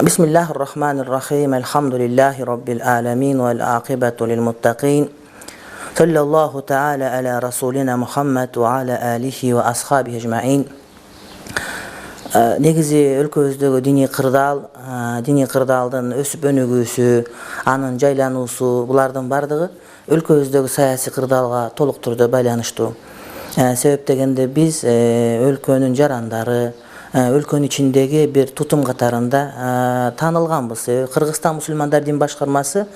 Bismillahirrahmanirrahim. Elhamdülillahi Rabbil alemin vel akibetu lil muttaqin. Sallallahu ta'ala ala rasulina Muhammed ve ala alihi ve ashabihi ecma'in. Negizi өлkөбүздөгү dini кырдаалдын өсүп өнүгүүсү, анын жайлануусу, булардын бардыгы өлкөбүздөгү саясий кырдаалга толук түрдө байланыштуу. Себеп дегенде биз өлкөнүн жарандары, өлкөнүн ичиндеги бир тутум катарында таанылганбыз. Кыргызстан мусулмандар дин башкармасы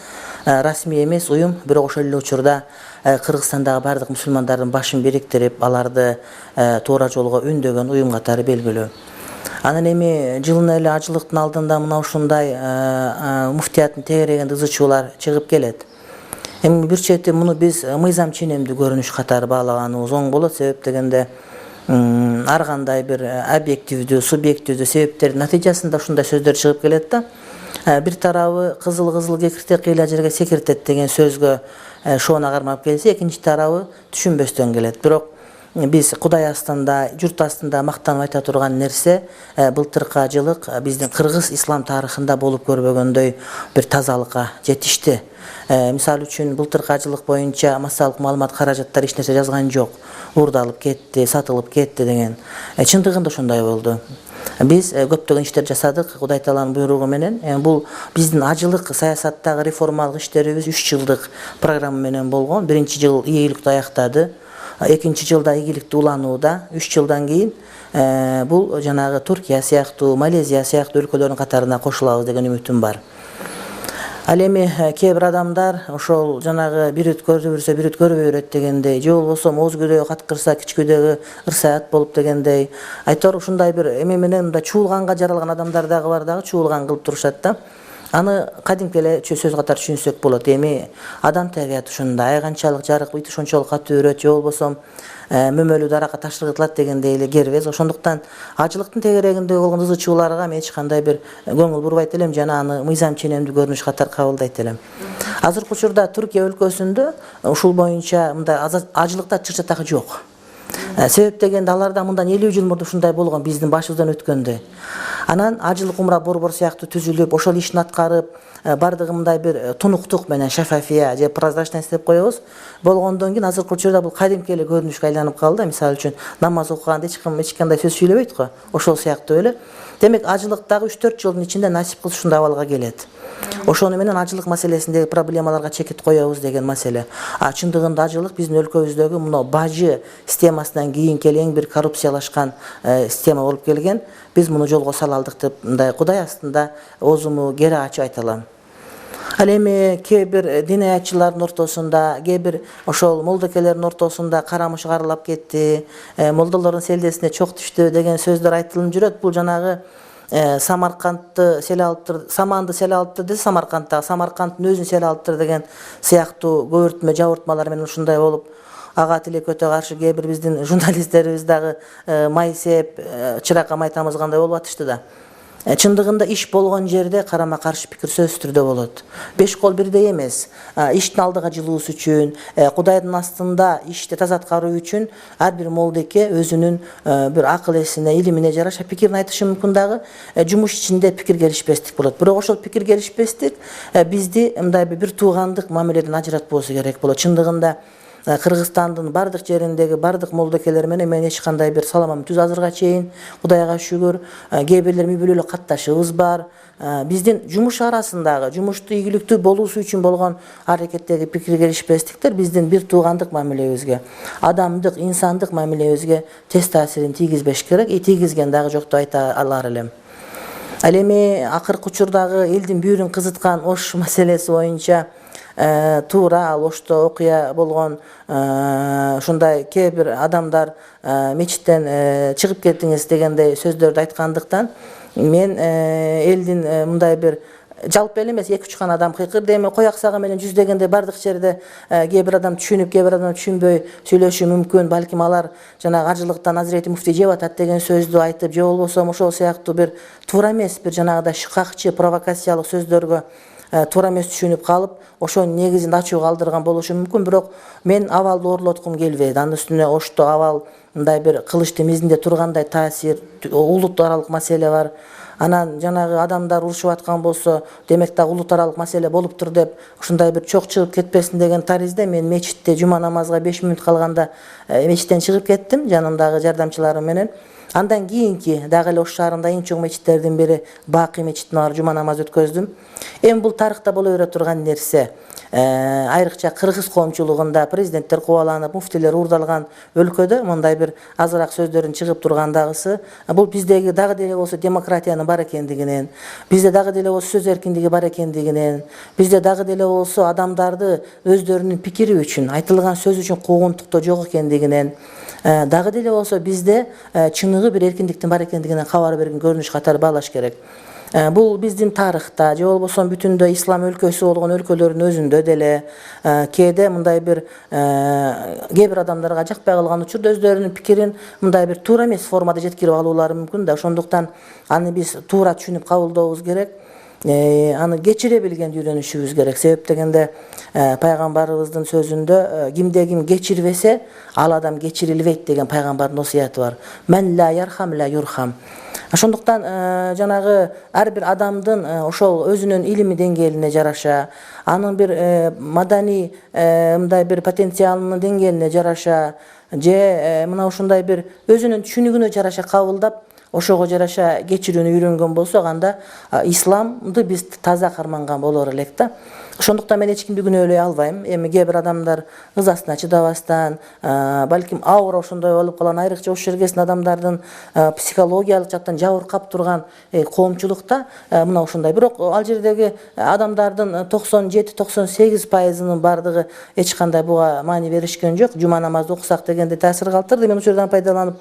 расмий эмес уюм, бирок ошол эле учурда Кыргызстандагы бардык мусулмандардын башын бириктирип, аларды туура жолго үндөгөн уюм катары белгилүү. Анан эми жылына эле ажылыктын алдында мына ушундай муфтияттын тегерегинде ызычуулар чыгып келет. Эми бир чети муну биз мыйзам ченемдүү көрүнүш катары баалаганыбыз оң болот. Себеп дегенде ар кандай бир объективдүү, субъективдүү себептердин натыйжасында ушундай сөздөр чыгып келет да. Бир тарабы кызыл кекиртек кыйла жерге секиртет деген сөзгө шоона кармап келсе, экинчи тарабы түшүнбөстөн келет. Бирок биз Кудай астында, журт астында мактанып айта турган нерсе былтыркы ажылык биздин кыргыз ислам тарыхында болуп көрбөгөндөй бир тазалыкка жетишти. Мисалы үчүн былтыркы ажылык боюнча массалык маалымат каражаттар эч нерсе жазган жок. Уурдалып кетти, сатылып кетти деген. Чындыгында ошондой болду. Биз көптөгөн иштер жасадык, Кудай тааланын буйругу менен. Бул биздин ажылык саясаттагы реформалык иштерибиз 3 жылдык программа менен болгон. Биринчи жыл ийгиликтүү аяктады. Экинчи жылда ийгиликтүү уланууда, 3 жылдан кийин бул жанагы Туркия сыяктуу, Малезия сыяктуу өлкөлөрдүн катарына кошулабыз деген үмүтүм бар. Ал эми кээ бир адамдар ошол жанагы бир өткөрүп жүрсө бир өткөрбөй берет дегендей, же болбосо моз күдөгү каткырса кич күдөгү ырсаят болуп дегендей. Айтор ушундай бир эме менен мындай чуулганга жаралган адамдар дагы бар дагы, чуулган кылып турушат да. Аны кадимки эле сөз катары түшүнсөк болот. Эми адам табиаты ушундай, ай канчалык жарык бит ошончолук катуу өрөт, же болбосо мөмөлүү даракка таштыргытылат дегендей эле кербез. Ошондуктан ажылыктын тегерегинде болгон ызычууларга мен эч кандай бир көңүл бурбайт элем жана аны мыйзам ченемдүү көрүнүш катары кабылдайт элем. Азыркы учурда Түркия өлкөсүндө ушул боюнча мындай ажылыкта чыр чатак жок. Себеп дегенде аларда мындан 50 жыл мурда ушундай болгон биздин башыбыздан өткөндө. Анан ажылык умра борбор сыяктуу түзүлүп, ошол ишин аткарып, бардыгы мындай бир тунуктук менен шафафия же прозрачность деп коебуз. Болгондон кийин азыркы учурда бул кадимки эле көрүнүшкө айланып калды. Мисалы үчүн намаз окуганда эч кандай сөз сүйлөбөйт го. Ошол сыяктуу эле. Демек ажылыктагы 3-4 жылдын ичинде насип кылса ушундай абалга келет. Ошону менен ажылык маселесиндеги проблемаларга чекит коебуз деген маселе. Чындыгында ажылык биздин өлкөбүздөгү мына бажы системасынан кийин эң бир коррупциялашкан система болуп келген. Биз муну жолго сала алдык деп мындай Кудай астында оозуму кери ачып айта алам. Ал эми кээ бир дин аятчылардын ортосунда, кээ бир ошол молдокелердин ортосунда карамыш карылап кетти, молдолордун селдесине чок түштү деген сөздөр айтылып жүрөт. Бул жанагы Самаркандты сел алыптыр, Саманды сел алыптыр десе Самаркандтын өзүн сел алыптыр деген сыяктуу көбүртмө жабыртмалар менен ушундай болуп, ага тилекөтө каршы кээ бир биздин журналисттерибиз дагы май сеп, чыракка май тамызгандай болуп атышты да. Чындыгында иш болгон жерде карама каршы пикир сөзсүз түрдө болот. 5 кол бирдей эмес. Иштин алдыга жылуусу үчүн, Кудайдын астында ишти таза аткаруу үчүн ар бир молдеке өзүнүн бир акыл эсине, илимине жараша пикирин айтышы мүмкүн дагы. Жумуш ичинде пикир келишпестик болот. Бирок ошол пикир келишпестик бизди мындай бир туугандык мамиледен ажыратпоосу керек болот. Чындыгында Кыргызстандын бардык жериндеги бардык молдокелер менен мен эч кандай бир саламым түз азырга чейин, Кудайга шүгүр, кээ бирлер мүй бүлөлүк катташыбыз бар. Биздин жумуш арасындагы, жумушту ийгиликтүү болуусу үчүн болгон аракеттеги пикир келишпестиктер биздин бир туугандык мамилебизге, адамдык, инсандык мамилебизге тез таасирин тийгизбеш керек. Тийгизген дагы жок деп айта алар элем. Ал эми акыркы учурдагы элдин бүйүрүн кызыткан Ош маселеси боюнча туура ал Ошто окуя болгон ушундай кээ бир адамдар мечиттен чыгып кетиңиз дегендей сөздөрдү айткандыктан мен элдин мындай бир жалпы эле эмес 2-3 гана адам кыйкырды. Эми кояк сагы менен жүздөгөндөй бардык жерде кээ бир адам түшүнүп, кээ бир адам түшүнбөй сүйлөшү мүмкүн. Балким алар жанагы ажылыктан Азирети муфтий жеп атат деген сөздү айтып, же болбосо ошол сыяктуу бир туура эмес бир жанагыдай шыкакчы, провокациялык сөздөргө туура эмес түшүнүп калып, ошонун негизинде ачуу калтырган болушу мүмкүн. Бирок мен абалды оорлоткум келбейт. Анын үстүнө Ошто абал мындай бир кылычтын мизинде тургандай таасир, улут аралык маселе бар. анан жанагы адамдар урушуп аткан болсо, демек да улут аралык маселе болуптур деп ушундай бир чок чыгып кетпесин деген таризде мен мечитте жума намазга 5 мүнөт калганда мечиттен чыгып кеттим жанымдагы жардамчыларым менен. Андан кийинки дагы эле Ош шаарында эң чоң мечиттердин бири Бакый мечитине барып жума намаз өткөздүм. Эми бул тарыхта боло бере турган нерсе. Айрыкча кыргыз коомчулугунда президенттер кубаланып, муфтилер уурдалган өлкөдө мындай бир азыраак сөздөрдүн чыгып тургандагысы, бул биздеги дагы деле болсо демократиянын бар экендигинен, бизде дагы деле болсо сөз эркиндиги бар экендигинен, бизде дагы деле болсо адамдарды өздөрүнүн пикири үчүн, айтылган сөз үчүн куугунтуктоо жок экендигинен, дагы деле болсо бизде чыныгы бир эркиндиктин бар экендигинен кабар берген көрүнүш катары баалаш керек. Бул биздин тарыхта же болбосо бүтүндө ислам өлкөсү болгон өлкөлөрдүн өзүндө деле кээде мындай бир кээ бир адамдарга жакпай калган учурда өздөрүнүн пикирин мындай бир туура эмес формада жеткирип алуулары мүмкүн да. Ошондуктан аны биз туура түшүнүп кабылдообуз керек. Аны кечире билген үйрөнүшүбүз керек. Себеп дегенде пайгамбарыбыздын сөзүндө кимде ким кечирбесе, ал адам кечирилбейт деген пайгамбардын осуяты бар. Мен ла ярхам ла юрхам. Ошондуктан жанагы ар бир адамдын ошол өзүнүн илими деңгээлине жараша, анын бир маданий мындай бир потенциалынын деңгээлине жараша же мына ушундай бир өзүнүн түшүнүгүнө жараша кабылдап, ошого жараша кечирүүнү үйрөнгөн болсок, анда исламды биз таза карманган болор элек да. Ошондуктан мен эч кимди күнөөлөй албайм. Эми кээ бир адамдар ызасына чыдабастан, балким аура ошондой болуп калган, айрыкча ош жергесинин адамдардын психологиялык жактан жабыркап турган коомчулукта мына ушундай. Бирок ал жердеги адамдардын 97-98%-ынын бардыгы эч кандай буга маани беришкен жок. Жума намазды окусак дегенде таасир калтырды. Мен ушул жерден пайдаланып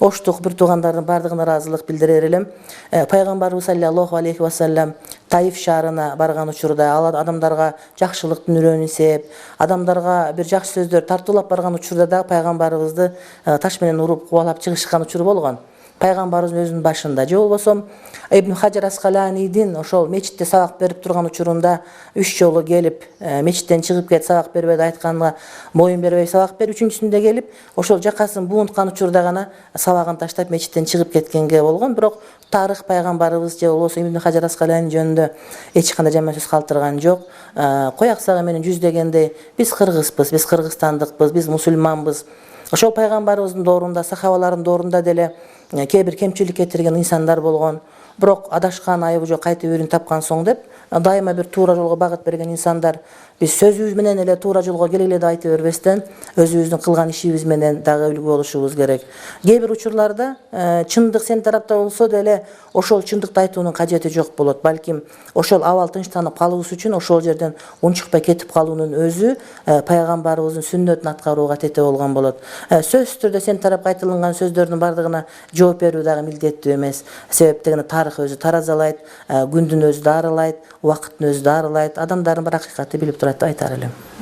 Оштук бир туугандардын бардыгына ыраазылык билдирер элем. Пайгамбарыбыз саллаллаху алейхи ва саллям Таиф шаарына барган учурда ал адамдарга жакшылыктын үрөнү сеп, адамдарга бир жакшы сөздөр тартуулап барган учурда да пайгамбарыбызды таш менен уруп кубалап чыгышкан учуру болгон. Пайгамбарыбыздын өзүнүн башында же болбосо Ибн Хаджар Аскаланидин ошол мечитте сабак берип турган учурунда 3 жолу келип мечиттен чыгып кет, сабак бербей айтканга моюн бербей сабак бер, үчүнчүсүндө келип ошол жакасын буунткан учурда гана сабагын таштап мечиттен чыгып кеткенге болгон. Бирок тарых пайгамбарыбыз же болбосо Ибн Хаджар Аскалани жөнүндө эч кандай жаман сөз калтырган жок. Кояксага менен жүздөгенде биз кыргызбыз, биз кыргызстандыкпыз, биз мусулманбыз. Ошол пайгамбарыбыздын доорунда, сахабалардын доорунда деле кээ бир кемчилик кетирген инсандар болгон. Бирок адашкан, айыбы жок, кайтып үйрүн тапкан соң деп дайыма бир туура жолго багыт берген инсандар. Биз сөзүбүз менен эле туура жолго келгиле деп айтып бербестен, өзүбүздүн кылган ишибиз менен дагы үлгү болушубуз керек. Кээ бир учурларда чындык сен тарапта болсо деле ошол чындыкты айтуунун кажети жок болот. Балким ошол абал тынчтанып калуубуз үчүн ошол жерден унчукпай кетип калуунун өзү пайгамбарыбыздын сүннөтүн аткарууга тете болгон болот. Сөзсүз түрдө сен тарапка айтылган сөздөрдүн бардыгына жооп берүү дагы милдеттүү эмес. Себеп дегенде тарых өзү таразалайт, күндүн өзү дарылайт, убакыттын өзү дарылайт. Адамдардын бир акыйкатты билип турат деп айтар элем.